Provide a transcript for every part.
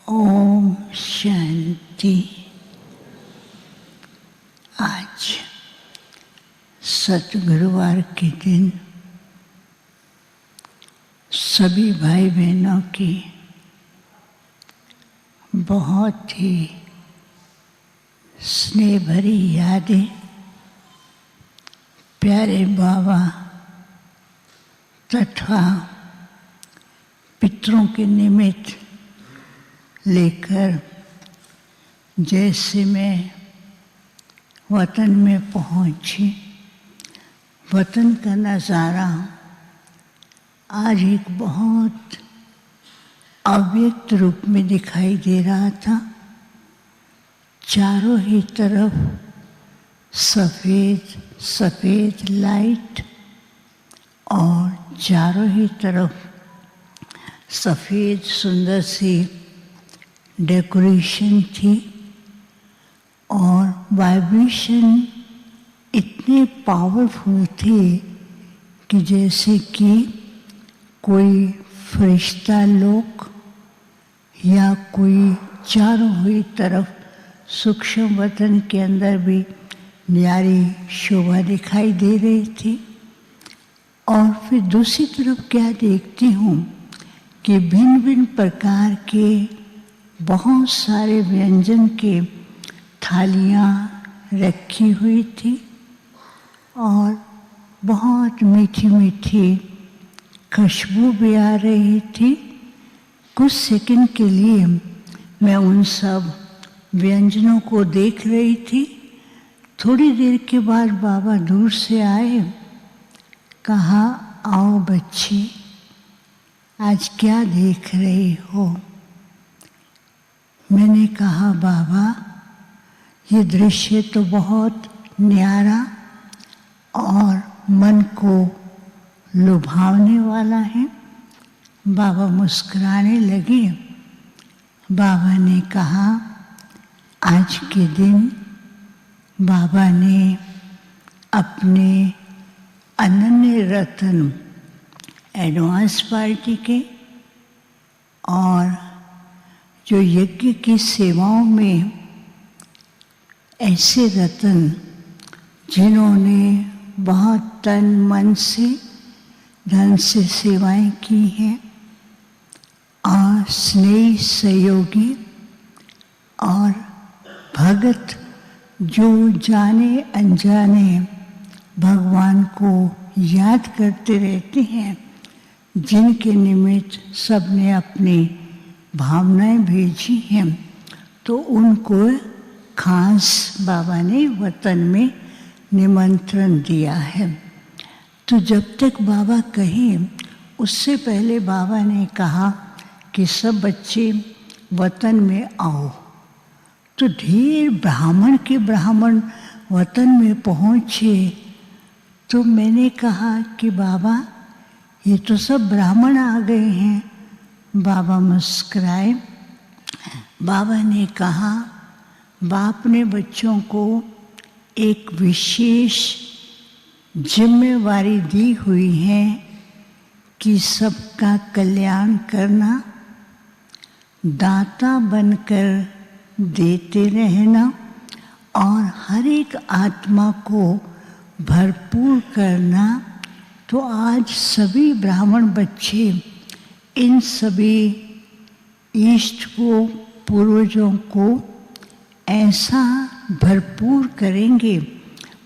ओम शांति। आज सतगुरुवार के दिन सभी भाई बहनों की बहुत ही स्नेह भरी यादें प्यारे बाबा तथा पितरों के निमित्त लेकर जैसे मैं वतन में पहुंची, वतन का नज़ारा आज एक बहुत अव्यक्त रूप में दिखाई दे रहा था। चारों ही तरफ सफ़ेद सफ़ेद लाइट और चारों ही तरफ सफ़ेद सुंदर सी डेकोरेशन थी और वाइब्रेशन इतने पावरफुल थे कि जैसे कि कोई फरिश्ता लोग या कोई चारों हुई तरफ सूक्ष्म वतन के अंदर भी न्यारी शोभा दिखाई दे रही थी। और फिर दूसरी तरफ क्या देखती हूँ कि भिन्न भिन्न प्रकार के बहुत सारे व्यंजन के थालियाँ रखी हुई थी और बहुत मीठी मीठी खुशबू भी आ रही थी। कुछ सेकंड के लिए मैं उन सब व्यंजनों को देख रही थी। थोड़ी देर के बाद बाबा दूर से आए, कहा, आओ बच्ची, आज क्या देख रही हो? मैंने कहा, बाबा ये दृश्य तो बहुत न्यारा और मन को लुभावने वाला है। बाबा मुस्कुराने लगे। बाबा ने कहा, आज के दिन बाबा ने अपने अनन्य रतन एडवांस पार्टी के और जो यज्ञ की सेवाओं में ऐसे रतन जिन्होंने बहुत तन मन से धन से सेवाएं की हैं और स्नेही सहयोगी और भगत जो जाने अनजाने भगवान को याद करते रहते हैं, जिनके निमित्त सबने अपनी भावनाएं भेजी हैं, तो उनको खास बाबा ने वतन में निमंत्रण दिया है। तो जब तक बाबा कहें उससे पहले बाबा ने कहा कि सब बच्चे वतन में आओ। तो ढेर ब्राह्मण के ब्राह्मण वतन में पहुँचे। तो मैंने कहा कि बाबा ये तो सब ब्राह्मण आ गए हैं। बाबा मुस्कुराए। बाबा ने कहा, बाप ने बच्चों को एक विशेष जिम्मेवारी दी हुई है कि सबका कल्याण करना, दाता बनकर देते रहना और हर एक आत्मा को भरपूर करना। तो आज सभी ब्राह्मण बच्चे इन सभी इष्ट को, पूर्वजों को ऐसा भरपूर करेंगे।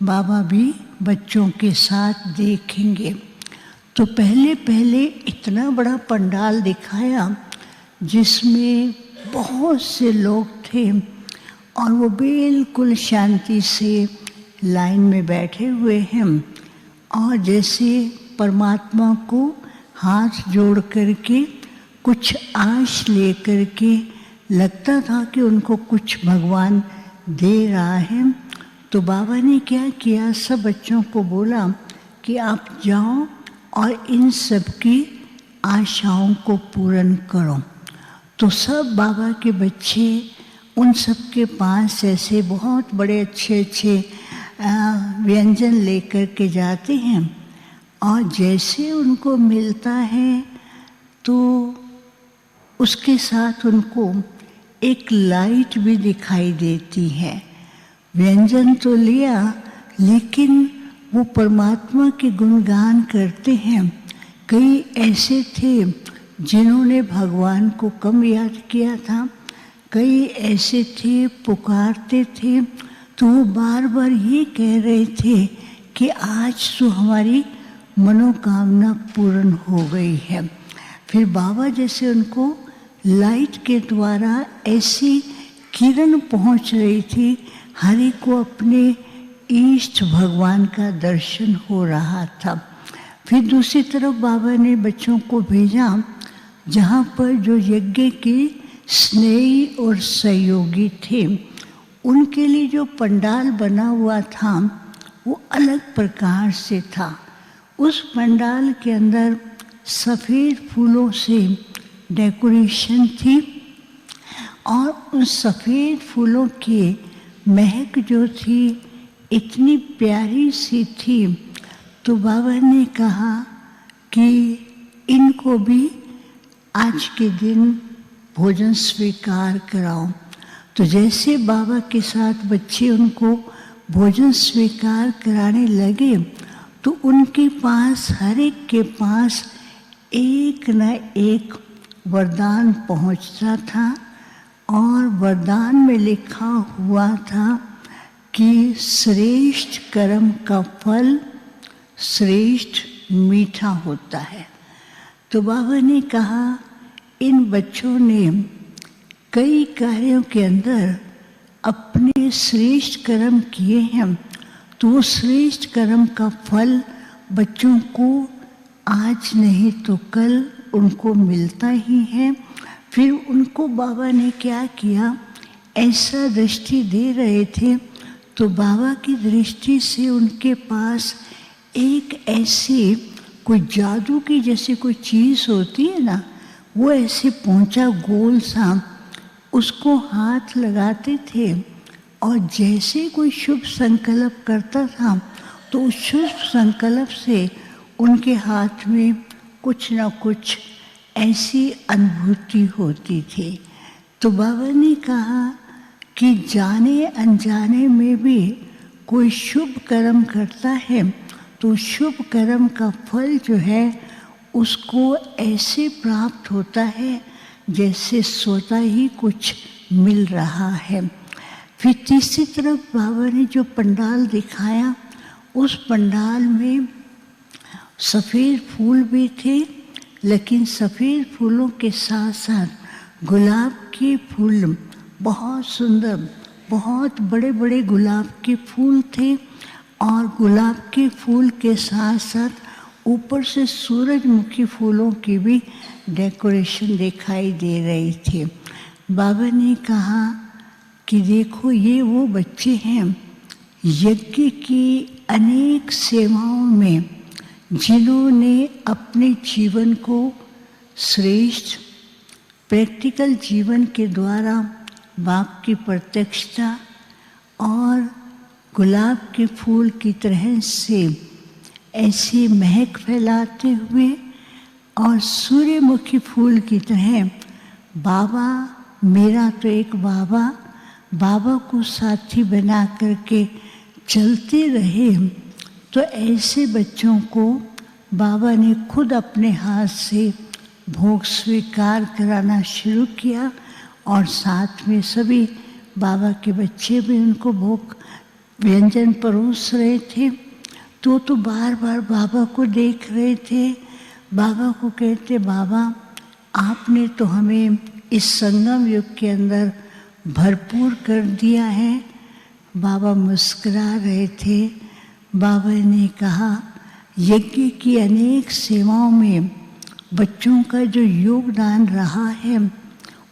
बाबा भी बच्चों के साथ देखेंगे। तो पहले पहले इतना बड़ा पंडाल दिखाया जिसमें बहुत से लोग थे और वो बिल्कुल शांति से लाइन में बैठे हुए हैं और जैसे परमात्मा को हाथ जोड़ करके कुछ आश ले करके लगता था कि उनको कुछ भगवान दे रहा है। तो बाबा ने क्या किया, सब बच्चों को बोला कि आप जाओ और इन सब की आशाओं को पूर्ण करो। तो सब बाबा के बच्चे उन सब के पास ऐसे बहुत बड़े अच्छे अच्छे व्यंजन लेकर के जाते हैं और जैसे उनको मिलता है तो उसके साथ उनको एक लाइट भी दिखाई देती है। व्यंजन तो लिया, लेकिन वो परमात्मा के गुणगान करते हैं। कई ऐसे थे जिन्होंने भगवान को कम याद किया था, कई ऐसे थे पुकारते थे, तो वो बार बार ये कह रहे थे कि आज तो हमारी मनोकामना पूर्ण हो गई है। फिर बाबा जैसे उनको लाइट के द्वारा ऐसी किरण पहुंच रही थी, हर एक को अपने इष्ट भगवान का दर्शन हो रहा था। फिर दूसरी तरफ बाबा ने बच्चों को भेजा जहाँ पर जो यज्ञ के स्नेही और सहयोगी थे, उनके लिए जो पंडाल बना हुआ था वो अलग प्रकार से था। उस पंडाल के अंदर सफ़ेद फूलों से डेकोरेशन थी और उन सफ़ेद फूलों की महक जो थी इतनी प्यारी सी थी, तो बाबा ने कहा कि इनको भी आज के दिन भोजन स्वीकार कराओ। तो जैसे बाबा के साथ बच्चे उनको भोजन स्वीकार कराने लगे, तो उनके पास हर एक के पास एक न एक वरदान पहुंचता था और वरदान में लिखा हुआ था कि श्रेष्ठ कर्म का फल श्रेष्ठ मीठा होता है। तो बाबा ने कहा इन बच्चों ने कई कार्यों के अंदर अपने श्रेष्ठ कर्म किए हैं, तो वो श्रेष्ठ कर्म का फल बच्चों को आज नहीं तो कल उनको मिलता ही है। फिर उनको बाबा ने क्या किया, ऐसा दृष्टि दे रहे थे, तो बाबा की दृष्टि से उनके पास एक ऐसी कोई जादू की जैसे कोई चीज़ होती है ना, वो ऐसे पहुंचा गोल सा, उसको हाथ लगाते थे और जैसे कोई शुभ संकल्प करता था तो उस शुभ संकल्प से उनके हाथ में कुछ ना कुछ ऐसी अनुभूति होती थी। तो बाबा ने कहा कि जाने अनजाने में भी कोई शुभ कर्म करता है तो शुभ कर्म का फल जो है उसको ऐसे प्राप्त होता है जैसे स्वतः ही कुछ मिल रहा है। फिर तीसरी तरफ बाबा ने जो पंडाल दिखाया, उस पंडाल में सफ़ेद फूल भी थे, लेकिन सफ़ेद फूलों के साथ साथ गुलाब के फूल बहुत सुंदर, बहुत बड़े बड़े गुलाब के फूल थे और गुलाब के फूल के साथ साथ ऊपर से सूरजमुखी फूलों की भी डेकोरेशन दिखाई दे रही थी। बाबा ने कहा कि देखो ये वो बच्चे हैं यज्ञ की अनेक सेवाओं में जिन्होंने अपने जीवन को श्रेष्ठ प्रैक्टिकल जीवन के द्वारा बाप की प्रत्यक्षता और गुलाब के फूल की तरह से ऐसी महक फैलाते हुए और सूर्यमुखी फूल की तरह बाबा मेरा तो एक बाबा, बाबा को साथी बना करके चलते रहे। तो ऐसे बच्चों को बाबा ने खुद अपने हाथ से भोग स्वीकार कराना शुरू किया और साथ में सभी बाबा के बच्चे भी उनको भोग व्यंजन परोस रहे थे। तो बार बार बाबा को देख रहे थे, बाबा को कहते बाबा आपने तो हमें इस संगम युग के अंदर भरपूर कर दिया है। बाबा मुस्कुरा रहे थे। बाबा ने कहा यज्ञ की अनेक सेवाओं में बच्चों का जो योगदान रहा है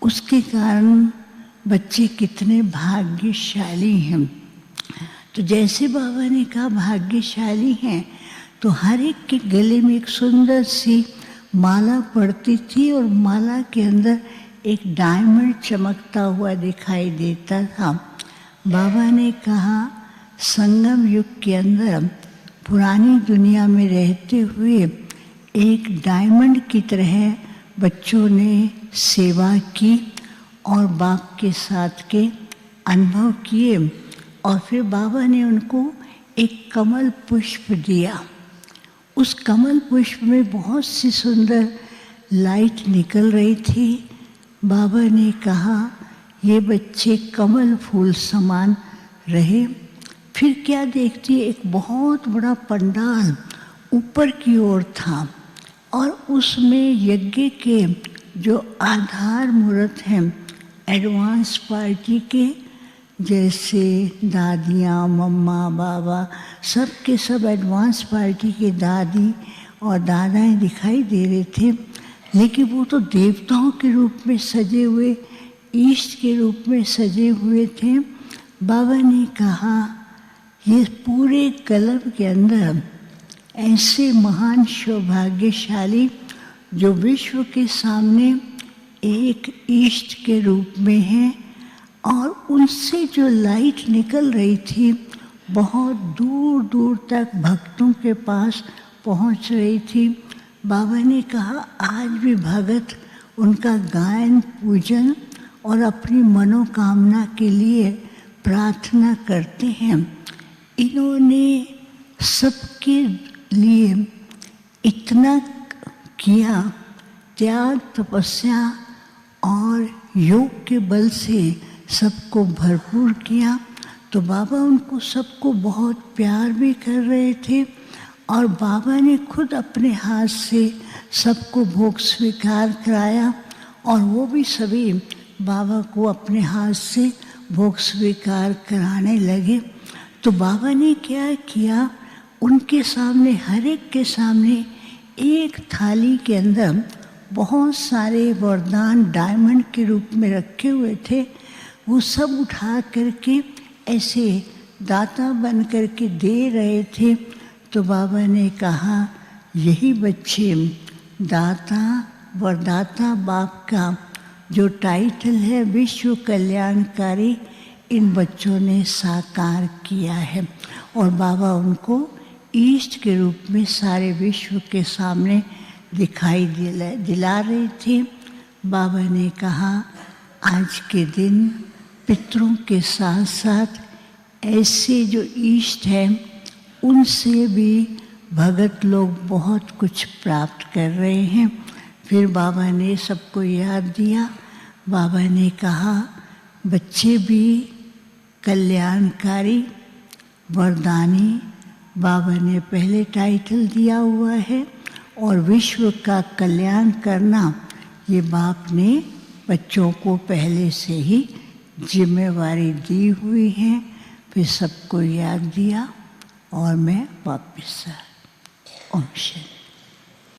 उसके कारण बच्चे कितने भाग्यशाली हैं। तो जैसे बाबा ने कहा भाग्यशाली हैं, तो हर एक के गले में एक सुंदर सी माला पड़ती थी और माला के अंदर एक डायमंड चमकता हुआ दिखाई देता था। बाबा ने कहा संगम युग के अंदर पुरानी दुनिया में रहते हुए एक डायमंड की तरह बच्चों ने सेवा की और बाप के साथ के अनुभव किए और फिर बाबा ने उनको एक कमल पुष्प दिया। उस कमल पुष्प में बहुत सी सुंदर लाइट निकल रही थी। बाबा ने कहा ये बच्चे कमल फूल समान रहे। फिर क्या देखती, एक बहुत बड़ा पंडाल ऊपर की ओर था और उसमें यज्ञ के जो आधार मूर्त हैं एडवांस पार्टी के, जैसे दादियाँ, मम्मा, बाबा, सब के सब एडवांस पार्टी के दादी और दादाएं दिखाई दे रहे थे, लेकिन वो तो देवताओं के रूप में सजे हुए, ईष्ट के रूप में सजे हुए थे। बाबा ने कहा ये पूरे क्लब के अंदर ऐसे महान सौभाग्यशाली जो विश्व के सामने एक ईष्ट के रूप में हैं और उनसे जो लाइट निकल रही थी बहुत दूर दूर तक भक्तों के पास पहुंच रही थी। बाबा ने कहा आज भी भगत उनका गायन, पूजन और अपनी मनोकामना के लिए प्रार्थना करते हैं। इन्होंने सबके लिए इतना किया, त्याग, तपस्या और योग के बल से सबको भरपूर किया। तो बाबा उनको सबको बहुत प्यार भी कर रहे थे और बाबा ने खुद अपने हाथ से सबको भोग स्वीकार कराया और वो भी सभी बाबा को अपने हाथ से भोग स्वीकार कराने लगे। तो बाबा ने क्या किया, उनके सामने, हर एक के सामने एक थाली के अंदर बहुत सारे वरदान डायमंड के रूप में रखे हुए थे। वो सब उठा करके ऐसे दाता बन करके दे रहे थे। तो बाबा ने कहा यही बच्चे दाता वरदाता बाप का जो टाइटल है विश्व कल्याणकारी, इन बच्चों ने साकार किया है और बाबा उनको ईष्ट के रूप में सारे विश्व के सामने दिखाई दिला रहे थे। बाबा ने कहा आज के दिन पितरों के साथ साथ ऐसे जो ईष्ट हैं उनसे भी भगत लोग बहुत कुछ प्राप्त कर रहे हैं। फिर बाबा ने सबको याद दिया। बाबा ने कहा बच्चे भी कल्याणकारी, वरदानी, बाबा ने पहले टाइटल दिया हुआ है और विश्व का कल्याण करना ये बाप ने बच्चों को पहले से ही जिम्मेवारी दी हुई है। फिर सबको याद दिया और मैं वापस आ। ओम शांति।